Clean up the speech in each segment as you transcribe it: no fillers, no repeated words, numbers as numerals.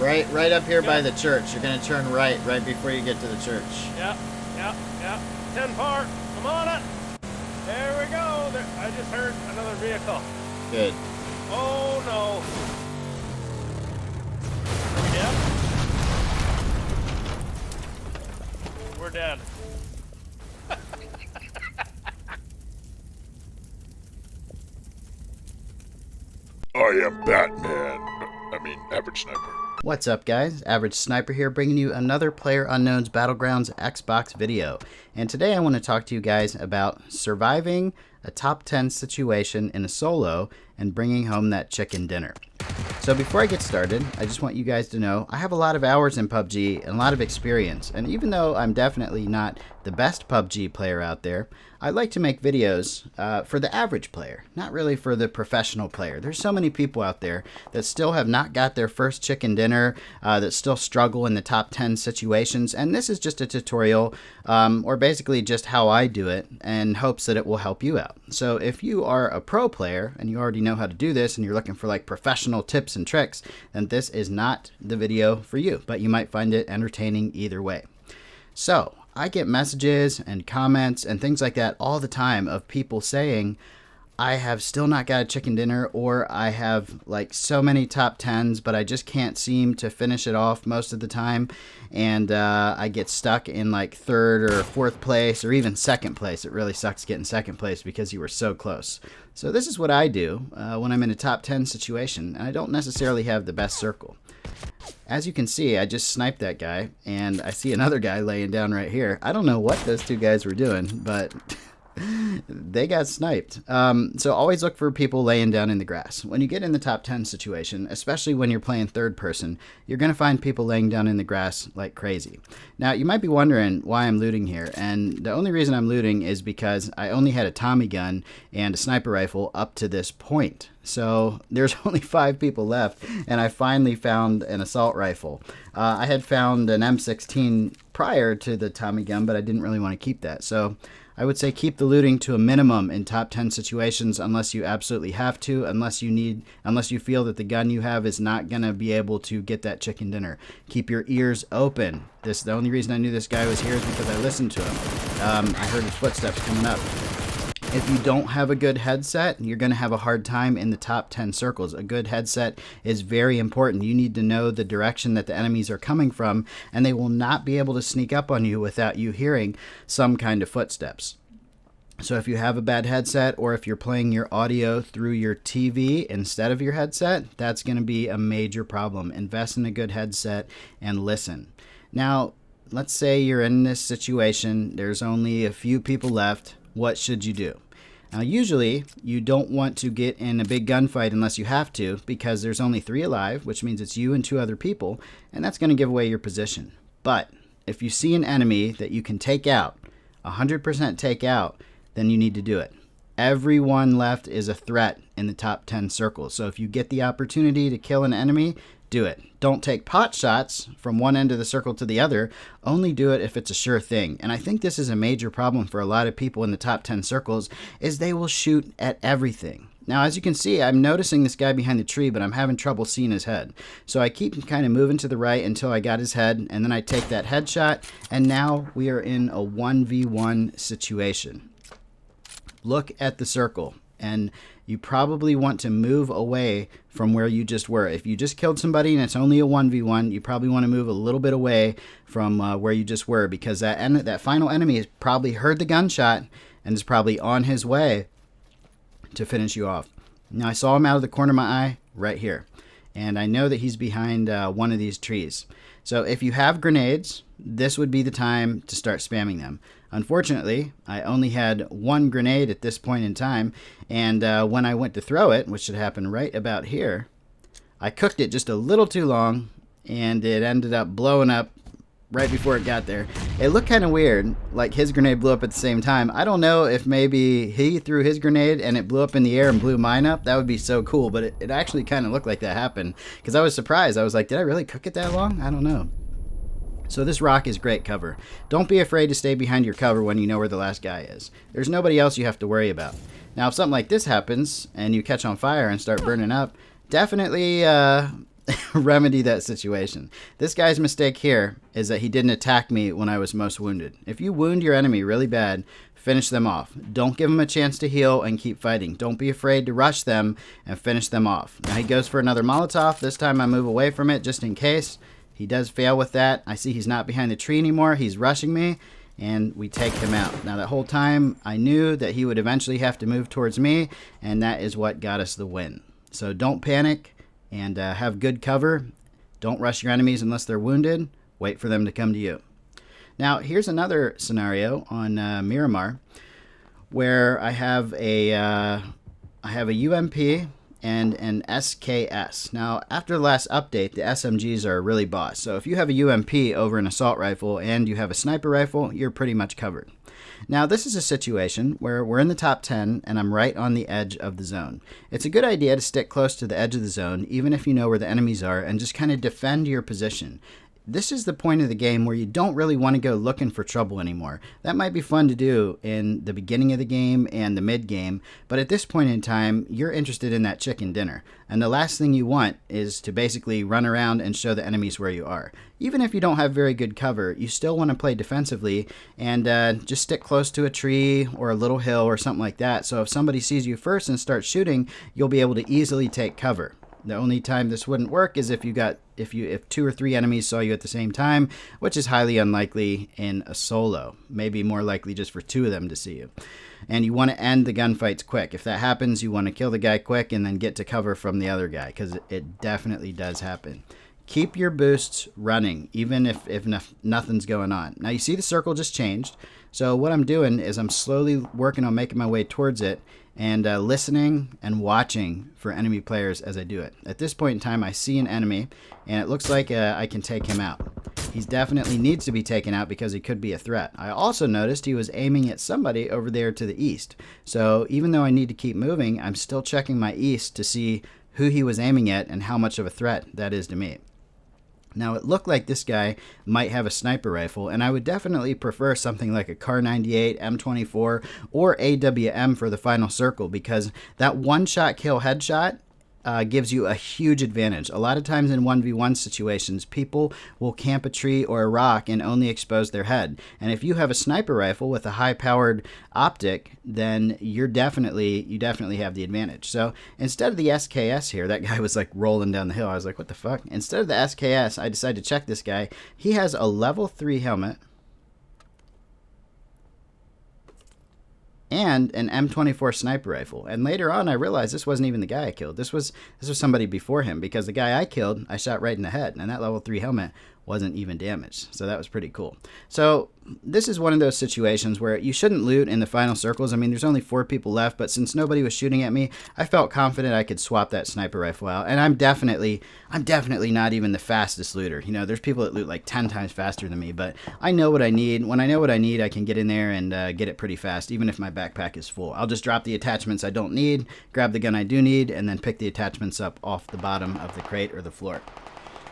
Right up here by the church. You're gonna turn right before you get to the church. Yep. 10-4. Come on it. There we go. There, I just heard another vehicle. Good. Oh no. Yep. We're dead. I am Batman. Average Sniper. What's up, guys? Average Sniper here, bringing you another PlayerUnknown's Battlegrounds Xbox video. And today I want to talk to you guys about surviving a top 10 situation in a solo and bringing home that chicken dinner. So before I get started, I just want you guys to know I have a lot of hours in PUBG and a lot of experience. And even though I'm definitely not the best PUBG player out there, I like to make videos for the average player, not really for the professional player. There's so many people out there that still have not got their first chicken dinner, that still struggle in the top 10 situations. And this is just a tutorial, or basically just how I do it, in hopes that it will help you out. So if you are a pro player and you already know how to do this and you're looking for like professional tips and tricks, then this is not the video for you, but you might find it entertaining either way. So I get messages and comments and things like that all the time of people saying, I have still not got a chicken dinner, or I have like so many top 10s, but I just can't seem to finish it off most of the time. And I get stuck in like third or fourth place, or even second place. It really sucks getting second place because you were so close. So this is what I do when I'm in a top 10 situation, and I don't necessarily have the best circle. As you can see, I just sniped that guy, and I see another guy laying down right here. I don't know what those two guys were doing, but they got sniped. So always look for people laying down in the grass. When you get in the top 10 situation, especially when you're playing third person, you're going to find people laying down in the grass like crazy. Now, you might be wondering why I'm looting here, and the only reason I'm looting is because I only had a Tommy gun and a sniper rifle up to this point. So there's only 5 people left, and I finally found an assault rifle. I had found an M16 prior to the Tommy gun, but I didn't really want to keep that. So I would say keep the looting to a minimum in top 10 situations unless you absolutely have to, unless you feel that the gun you have is not going to be able to get that chicken dinner. Keep your ears open. The only reason I knew this guy was here is because I listened to him. I heard his footsteps coming up. If you don't have a good headset, you're going to have a hard time in the top 10 circles. A good headset is very important. You need to know the direction that the enemies are coming from, and they will not be able to sneak up on you without you hearing some kind of footsteps. So if you have a bad headset, or if you're playing your audio through your TV instead of your headset, that's going to be a major problem. Invest in a good headset and listen. Now, let's say you're in this situation. There's only a few people left. What should you do? Now, usually you don't want to get in a big gunfight unless you have to, because there's only 3 alive, which means it's you and 2 other people, and that's going to give away your position. But if you see an enemy that you can take out, 100% take out, then you need to do it. Everyone left is a threat in the top 10 circles. So if you get the opportunity to kill an enemy, do it. Don't take pot shots from one end of the circle to the other. Only do it if it's a sure thing. And I think this is a major problem for a lot of people in the top 10 circles, is they will shoot at everything. Now, as you can see, I'm noticing this guy behind the tree, but I'm having trouble seeing his head. So I keep kind of moving to the right until I got his head, and then I take that headshot, and now we are in a 1v1 situation. Look at the circle, and you probably want to move away from where you just were. If you just killed somebody and it's only a 1v1, you probably want to move a little bit away from where you just were, because that final enemy has probably heard the gunshot and is probably on his way to finish you off. Now, I saw him out of the corner of my eye right here, and I know that he's behind one of these trees. So if you have grenades, this would be the time to start spamming them. Unfortunately, I only had 1 grenade at this point in time, and when I went to throw it, which should happen right about here, I cooked it just a little too long, and it ended up blowing up right before it got there. It looked kind of weird, like his grenade blew up at the same time. I don't know if maybe he threw his grenade and it blew up in the air and blew mine up. That would be so cool, but it actually kind of looked like that happened, because I was surprised. I was like, did I really cook it that long? I don't know. So this rock is great cover. Don't be afraid to stay behind your cover when you know where the last guy is. There's nobody else you have to worry about. Now, if something like this happens and you catch on fire and start burning up, definitely remedy that situation. This guy's mistake here is that he didn't attack me when I was most wounded. If you wound your enemy really bad, finish them off. Don't give them a chance to heal and keep fighting. Don't be afraid to rush them and finish them off. Now he goes for another Molotov. This time I move away from it just in case. He does fail with that. I see he's not behind the tree anymore. He's rushing me, and we take him out. Now that whole time I knew that he would eventually have to move towards me, and that is what got us the win. So don't panic and have good cover. Don't rush your enemies unless they're wounded. Wait for them to come to you. Now here's another scenario on Miramar where I have a UMP and an SKS. Now after the last update, the SMGs are really boss. So if you have a UMP over an assault rifle and you have a sniper rifle, you're pretty much covered. Now this is a situation where we're in the top 10 and I'm right on the edge of the zone. It's a good idea to stick close to the edge of the zone even if you know where the enemies are and just kind of defend your position. This is the point of the game where you don't really want to go looking for trouble anymore. That might be fun to do in the beginning of the game and the mid game, but at this point in time, you're interested in that chicken dinner. And the last thing you want is to basically run around and show the enemies where you are. Even if you don't have very good cover, you still want to play defensively and just stick close to a tree or a little hill or something like that. So if somebody sees you first and starts shooting, you'll be able to easily take cover. The only time this wouldn't work is if 2 or 3 enemies saw you at the same time, which is highly unlikely in a solo. Maybe more likely just for 2 of them to see you. And you want to end the gunfights quick. If that happens, you want to kill the guy quick and then get to cover from the other guy, because it definitely does happen. Keep your boosts running, even if nothing's going on. Now you see the circle just changed. So what I'm doing is I'm slowly working on making my way towards it and listening and watching for enemy players as I do it. At this point in time, I see an enemy, and it looks like I can take him out. He definitely needs to be taken out because he could be a threat. I also noticed he was aiming at somebody over there to the east. So even though I need to keep moving, I'm still checking my east to see who he was aiming at and how much of a threat that is to me. Now it looked like this guy might have a sniper rifle, and I would definitely prefer something like a Kar 98, M24, or AWM for the final circle, because that one-shot kill headshot gives you a huge advantage. A lot of times in 1v1 situations, people will camp a tree or a rock and only expose their head. And if you have a sniper rifle with a high-powered optic, then you definitely have the advantage. So instead of the SKS here, that guy was like rolling down the hill. I was like, what the fuck? Instead of the SKS, I decided to check this guy. He has a level 3 helmet and an M24 sniper rifle. And later on I realized this wasn't even the guy I killed. This was somebody before him, because the guy I killed, I shot right in the head, and that level 3 helmet wasn't even damaged. So that was pretty cool. So this is one of those situations where you shouldn't loot in the final circles. I mean, there's only 4 people left, but since nobody was shooting at me, I felt confident I could swap that sniper rifle out. And I'm definitely not even the fastest looter. You know, there's people that loot like 10 times faster than me, but I know what I need. When I know what I need, I can get in there and get it pretty fast, even if my backpack is full. I'll just drop the attachments I don't need, grab the gun I do need, and then pick the attachments up off the bottom of the crate or the floor.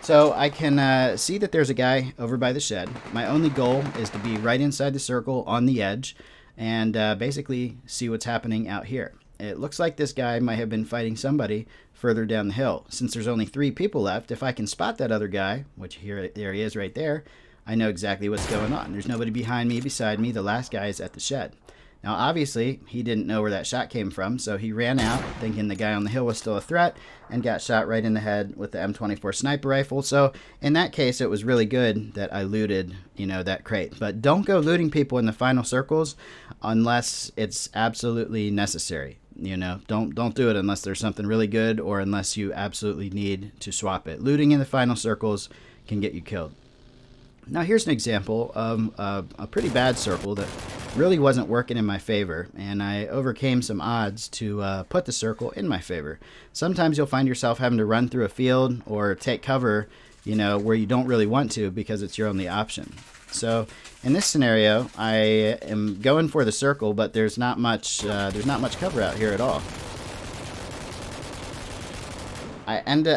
So I can see that there's a guy over by the shed. My only goal is to be right inside the circle on the edge and basically see what's happening out here. It looks like this guy might have been fighting somebody further down the hill. Since there's only 3 people left, if I can spot that other guy, which there he is right there, I know exactly what's going on. There's nobody behind me, beside me. The last guy is at the shed. Now, obviously, he didn't know where that shot came from, so he ran out thinking the guy on the hill was still a threat and got shot right in the head with the M24 sniper rifle. So in that case, it was really good that I looted, that crate. But don't go looting people in the final circles unless it's absolutely necessary. Don't do it unless there's something really good or unless you absolutely need to swap it. Looting in the final circles can get you killed. Now here's an example of a pretty bad circle that really wasn't working in my favor, and I overcame some odds to put the circle in my favor. Sometimes you'll find yourself having to run through a field or take cover, where you don't really want to because it's your only option. So in this scenario, I am going for the circle, but there's not much cover out here at all. I end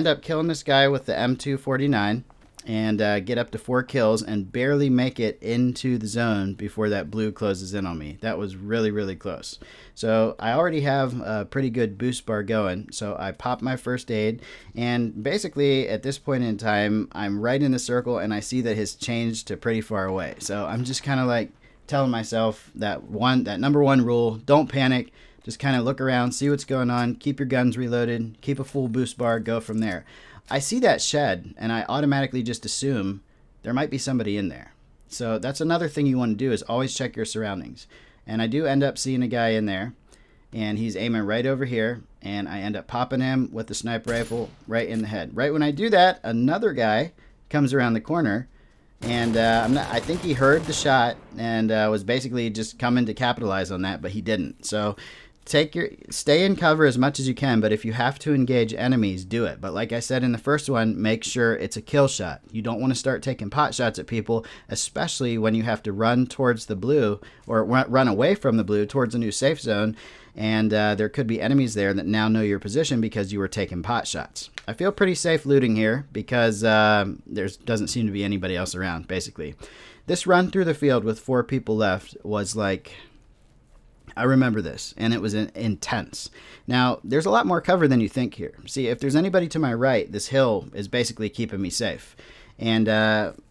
up killing this guy with the M249. and get up to 4 kills and barely make it into the zone before that blue closes in on me. That was really, really close. So I already have a pretty good boost bar going, so I pop my first aid, and basically at this point in time I'm right in the circle and I see that it's changed to pretty far away. So I'm just kind of like telling myself that number one rule: don't panic. Just kind of look around, see what's going on, keep your guns reloaded, keep a full boost bar, go from there. I see that shed, and I automatically just assume there might be somebody in there. So that's another thing you want to do, is always check your surroundings. And I do end up seeing a guy in there, and he's aiming right over here, and I end up popping him with the sniper rifle right in the head. Right when I do that, another guy comes around the corner, and I think he heard the shot and was basically just coming to capitalize on that, but he didn't. So stay in cover as much as you can, but if you have to engage enemies, do it. But like I said in the first one, make sure it's a kill shot. You don't want to start taking pot shots at people, especially when you have to run towards the blue, or run away from the blue towards a new safe zone, and there could be enemies there that now know your position because you were taking pot shots. I feel pretty safe looting here because there doesn't seem to be anybody else around, basically. This run through the field with 4 people left was like, I remember this, and it was intense. Now, there's a lot more cover than you think here. See, if there's anybody to my right, this hill is basically keeping me safe. And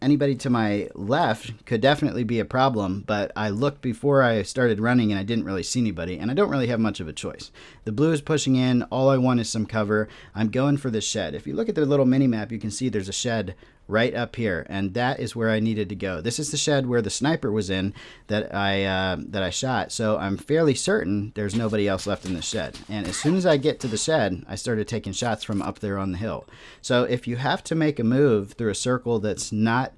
anybody to my left could definitely be a problem, but I looked before I started running and I didn't really see anybody, and I don't really have much of a choice. The blue is pushing in. All I want is some cover. I'm going for the shed. If you look at the little mini map, you can see there's a shed right up here, and that is where I needed to go. This is the shed where the sniper was in that I shot, so I'm fairly certain there's nobody else left in the shed. And as soon as I get to the shed, I started taking shots from up there on the hill. So if you have to make a move through a circle that's not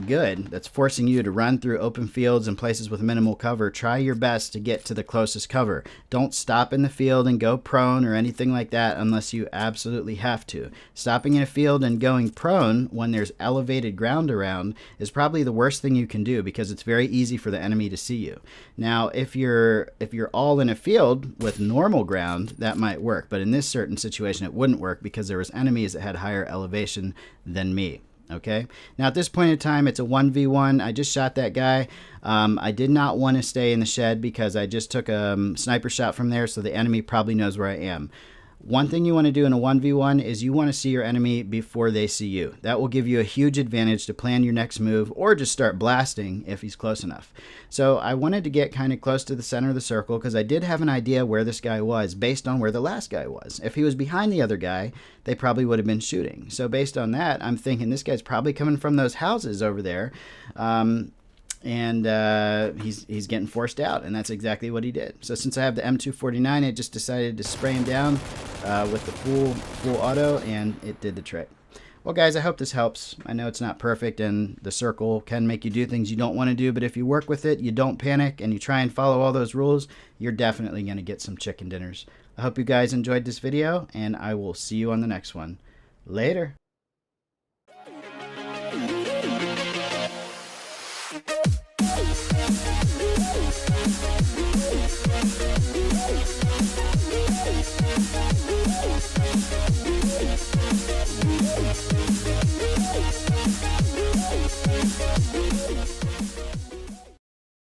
good, that's forcing you to run through open fields and places with minimal cover, try your best to get to the closest cover. Don't stop in the field and go prone or anything like that unless you absolutely have to. Stopping in a field and going prone when there's elevated ground around is probably the worst thing you can do, because it's very easy for the enemy to see you. Now, if you're all in a field with normal ground, that might work, but in this certain situation it wouldn't work because there was enemies that had higher elevation than me. Okay, now at this point in time, it's a 1v1. I just shot that guy. I did not want to stay in the shed because I just took a sniper shot from there, so the enemy probably knows where I am. One thing you want to do in a 1v1 is you want to see your enemy before they see you. That will give you a huge advantage to plan your next move, or just start blasting if he's close enough. So I wanted to get kind of close to the center of the circle because I did have an idea where this guy was based on where the last guy was. If he was behind the other guy, they probably would have been shooting. So based on that, I'm thinking this guy's probably coming from those houses over there. And he's getting forced out, and that's exactly what he did. So since I have the M249, I just decided to spray him down with the full auto, and it did the trick. Well, guys, I hope this helps. I know it's not perfect, and the circle can make you do things you don't want to do, but if you work with it, you don't panic, and you try and follow all those rules, you're definitely going to get some chicken dinners. I hope you guys enjoyed this video, and I will see you on the next one. Later.